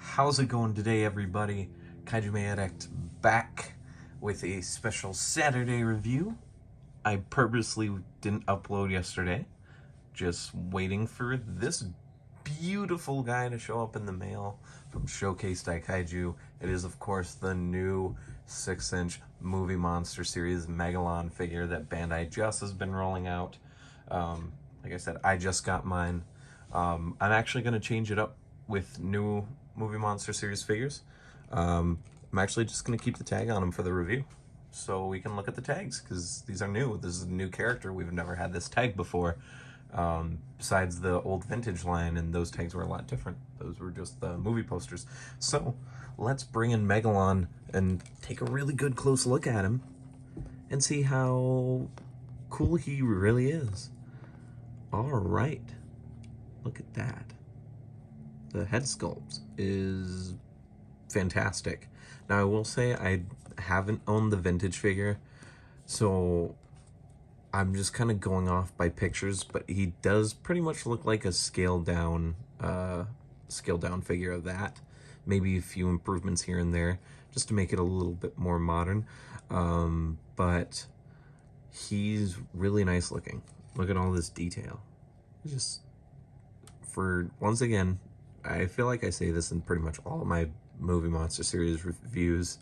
How's it going today, everybody? Kaiju Addict back with a special Saturday review. I purposely didn't upload yesterday, just waiting for this beautiful guy to show up in the mail from Showcase Daikaiju. It is, of course, the new 6-inch movie monster series Megalon figure that Bandai just has been rolling out. Like I said, I just got mine. I'm actually going to change it up with new movie monster series figures. I'm actually just going to keep the tag on them for the review so we can look at the tags, because these are new. This is a new character. We've never had this tag before, besides the old vintage line, and those tags were a lot different. Those were just the movie posters. So let's bring in Megalon and take a really good close look at him and see how cool he really is. All right, look at that. The head sculpt is fantastic. Now, I will say I haven't owned the vintage figure, so I'm just kind of going off by pictures, but he does pretty much look like a scaled down figure of that. Maybe a few improvements here and there just to make it a little bit more modern. But he's really nice looking. Look at all this detail. Just once again, I feel like I say this in pretty much all of my movie monster series reviews.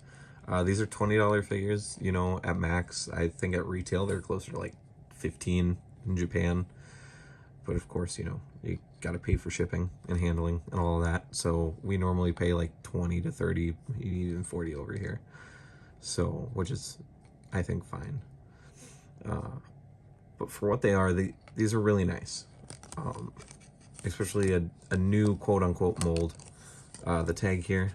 These are $20 figures, you know, at max. I think at retail they're closer to like 15 in Japan. But of course, you know, you gotta pay for shipping and handling and all of that. So we normally pay like 20 to 30, even 40 over here. So, which is, I think, fine. But for what they are, these are really nice. Especially a new quote-unquote mold. The tag here,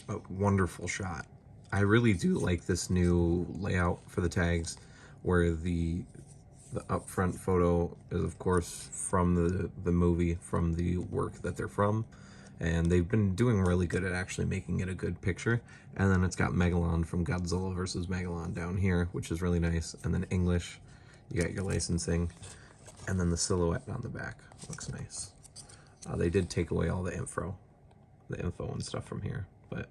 a wonderful shot. I really do like this new layout for the tags, where the upfront photo is, of course, from the movie, from the work that they're from, and they've been doing really good at actually making it a good picture. And then it's got Megalon from Godzilla vs. Megalon down here, which is really nice. And then English, you got your licensing. And then the silhouette on the back looks nice. They did take away all the info and stuff from here, but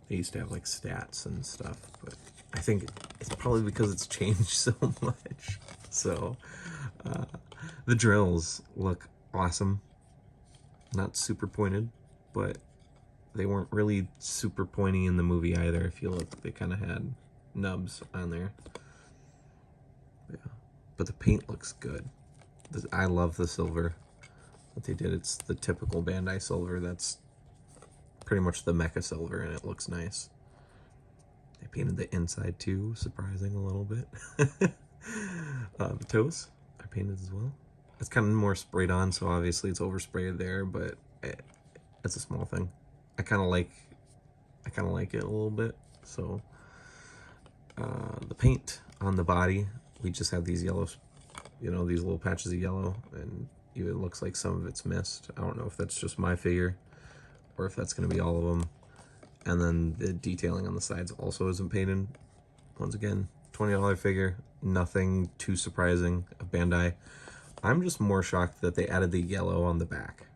they used to have like stats and stuff, but I think it's probably because it's changed so much. So the drills look awesome. Not super pointed, but they weren't really super pointy in the movie either. I feel like they kind of had nubs on there. Yeah. But the paint looks good. I love the silver that they did. It's the typical Bandai silver. That's pretty much the mecha silver, and it looks nice. They painted the inside too, surprising a little bit. The toes are painted as well. It's kind of more sprayed on, so obviously it's oversprayed there, but it's a small thing. I kind of like it a little bit. So the paint on the body, we just have these yellows, you know, these little patches of yellow, and it looks like some of it's missed. I don't know if that's just my figure or if that's going to be all of them. And then the detailing on the sides also isn't painted. Once again, $20 figure, nothing too surprising of Bandai. I'm just more shocked that they added the yellow on the back.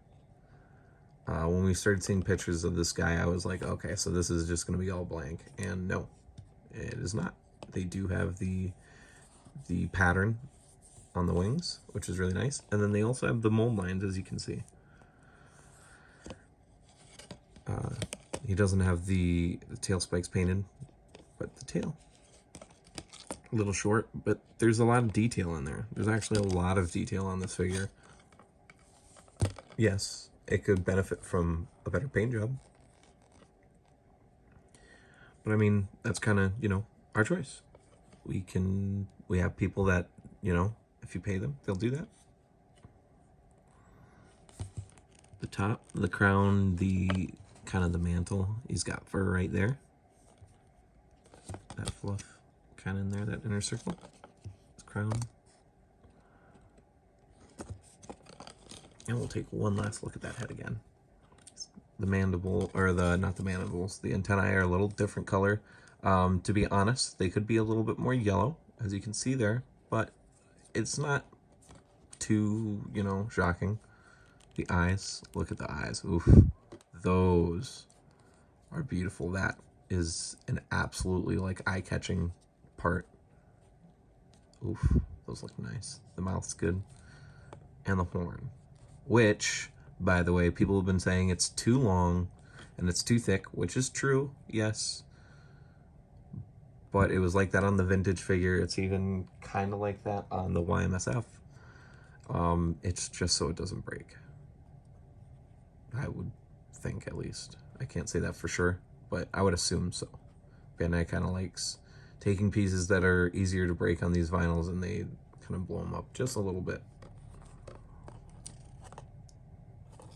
When we started seeing pictures of this guy, I was like, okay, so this is just going to be all blank. And no, it is not. They do have the pattern on the wings, which is really nice. And then they also have the mold lines, as you can see. He doesn't have the tail spikes painted, but the tail, a little short, but there's a lot of detail in there. There's actually a lot of detail on this figure. Yes, it could benefit from a better paint job. But I mean, that's kind of, you know, our choice. We have people that, you know, if you pay them, they'll do that. The top, the crown, the kind of the mantle, he's got fur right there. That fluff kind of in there, that inner circle. His crown. And we'll take one last look at that head again. The mandible, or not the mandibles, the antennae are a little different color. To be honest, they could be a little bit more yellow, as you can see there, but it's not too, you know, shocking. The eyes, look at the eyes. Oof, those are beautiful. That is an absolutely like eye-catching part. Oof, those look nice. The mouth's good. And the horn, which, by the way, people have been saying it's too long and it's too thick, which is true, yes. But it was like that on the vintage figure. It's even kind of like that on the YMSF. It's just so it doesn't break. I would think, at least. I can't say that for sure, but I would assume so. Bandai kind of likes taking pieces that are easier to break on these vinyls and they kind of blow them up just a little bit.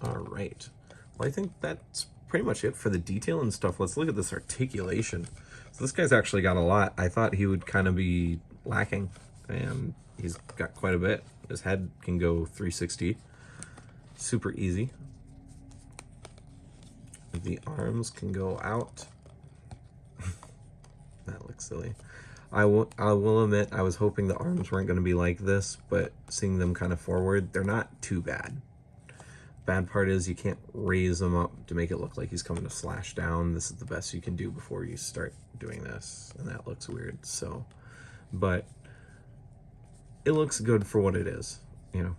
All right. Well, I think that's pretty much it for the detail and stuff. Let's look at this articulation. So this guy's actually got a lot. I thought he would kind of be lacking, and he's got quite a bit. His head can go 360. Super easy. The arms can go out. That looks silly. I will admit, I was hoping the arms weren't going to be like this, but seeing them kind of forward, they're not too bad. Bad part is you can't raise them up to make it look like he's coming to slash down. This is the best you can do before you start doing this, and that looks weird. So, but it looks good for what it is, you know.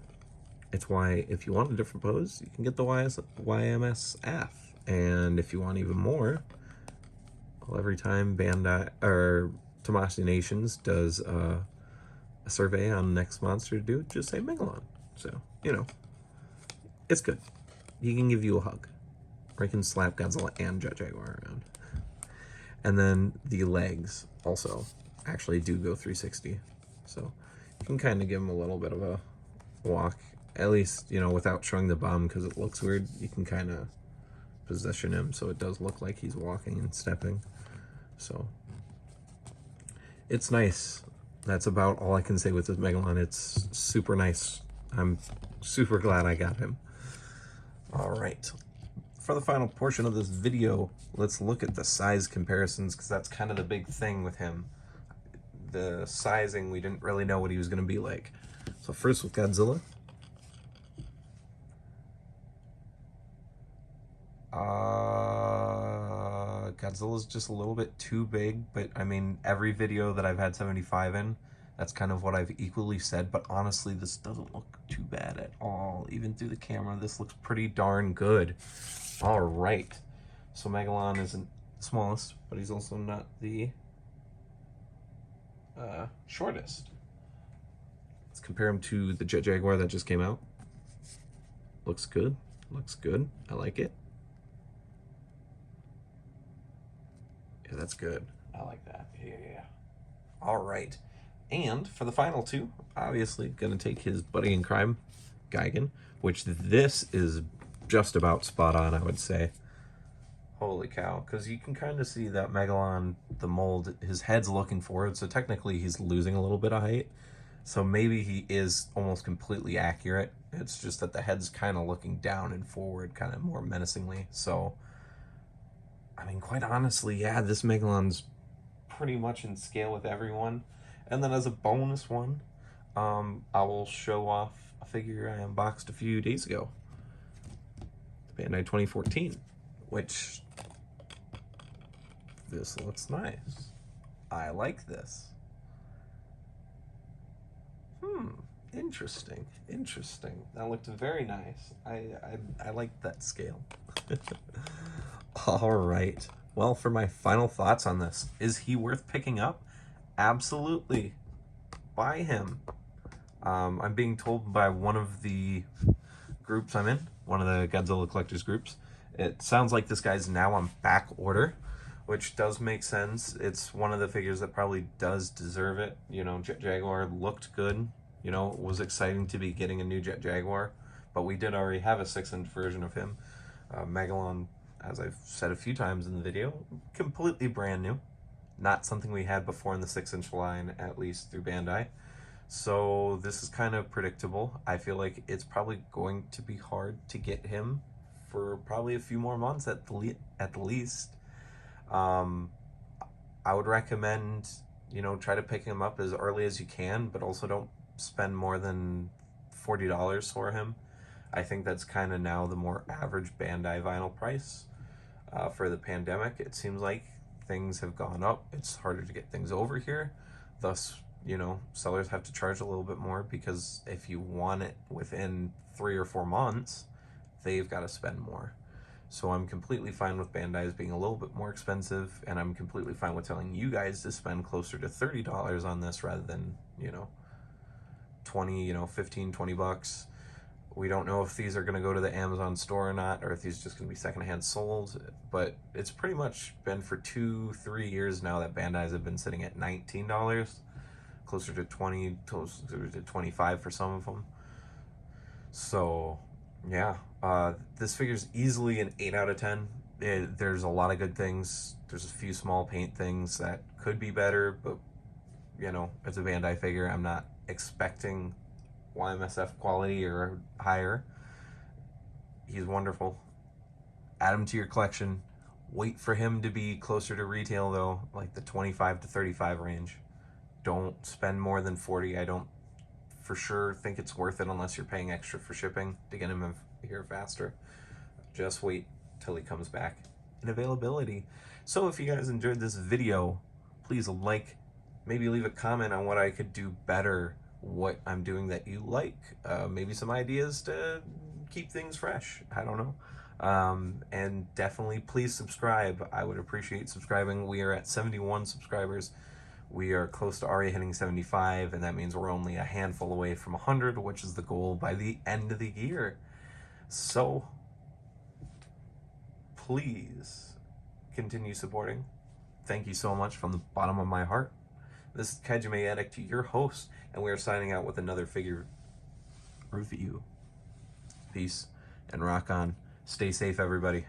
It's why if you want a different pose, you can get the YMSF, and if you want even more, well, every time Bandai or Tamashii Nations does a survey on next monster to do, just say Megalon. So, you know, it's good. He can give you a hug, or he can slap Godzilla and Jet Jaguar around. And then the legs also actually do go 360, so you can kind of give him a little bit of a walk, at least, you know, without showing the bum, because it looks weird. You can kind of position him so it does look like he's walking and stepping. So it's nice. That's about all I can say with this Megalon. It's super nice. I'm super glad I got him. All right, for the final portion of this video, let's look at the size comparisons, because that's kind of the big thing with him. The sizing, we didn't really know what he was going to be like. So first with Godzilla. Godzilla's just a little bit too big, but I mean, every video that I've had 75 in, that's kind of what I've equally said, but honestly, this doesn't look too bad at all. Even through the camera, this looks pretty darn good. All right, so Megalon isn't the smallest, but he's also not the shortest. Let's compare him to the Jet Jaguar that just came out. Looks good, looks good, I like it. Yeah, that's good. I like that. Yeah. All right. And for the final two, obviously going to take his buddy in crime, Gigan, which this is just about spot on, I would say. Holy cow. Because you can kind of see that Megalon, the mold, his head's looking forward, so technically he's losing a little bit of height. So maybe he is almost completely accurate. It's just that the head's kind of looking down and forward, kind of more menacingly. So, I mean, quite honestly, yeah, this Megalon's pretty much in scale with everyone. And then as a bonus one, I will show off a figure I unboxed a few days ago. The Bandai 2014, which, this looks nice. I like this. Interesting. That looked very nice. I like that scale. All right. Well, for my final thoughts on this, is he worth picking up? Absolutely. Buy him. I'm being told by one of the groups I'm in, one of the Godzilla collectors groups, it sounds like this guy's now on back order, which does make sense. It's one of the figures that probably does deserve it. You know, Jet Jaguar looked good. You know, it was exciting to be getting a new Jet Jaguar, but we did already have a 6-inch version of him. Megalon, as I've said a few times in the video, completely brand new. Not something we had before in the 6-inch line, at least through Bandai. So this is kind of predictable. I feel like it's probably going to be hard to get him for probably a few more months at the least. I would recommend, you know, try to pick him up as early as you can, but also don't spend more than $40 for him. I think that's kind of now the more average Bandai vinyl price. For the pandemic, it seems like things have gone up. It's harder to get things over here. Thus, you know, sellers have to charge a little bit more, because if you want it within 3 or 4 months, they've got to spend more. So I'm completely fine with Bandai's being a little bit more expensive, and I'm completely fine with telling you guys to spend closer to $30 on this rather than, you know, 20, you know, 15, 20 bucks. We don't know if these are going to go to the Amazon store or not, or if these are just going to be secondhand sold, but it's pretty much been for 2-3 years now that Bandai's have been sitting at $19, closer to 20, closer to 25 for some of them. So yeah, this figure's easily an 8 out of 10. There's a lot of good things. There's a few small paint things that could be better, but you know, it's a Bandai figure. I'm not expecting YMSF quality or higher. He's wonderful. Add him to your collection. Wait for him to be closer to retail though, like the 25 to 35 range. Don't spend more than 40. I don't for sure think it's worth it unless you're paying extra for shipping to get him here faster. Just wait till he comes back in availability. So if you guys enjoyed this video, please like, maybe leave a comment on what I could do better, what I'm doing that you like, maybe some ideas to keep things fresh. I don't know. And definitely please subscribe. I would appreciate subscribing. We are at 71 subscribers. We are close to already hitting 75, and that means we're only a handful away from 100, which is the goal by the end of the year. So please continue supporting. Thank you so much from the bottom of my heart. This is Kajime Addict, your host, and we are signing out with another figure review. Peace and rock on. Stay safe, everybody.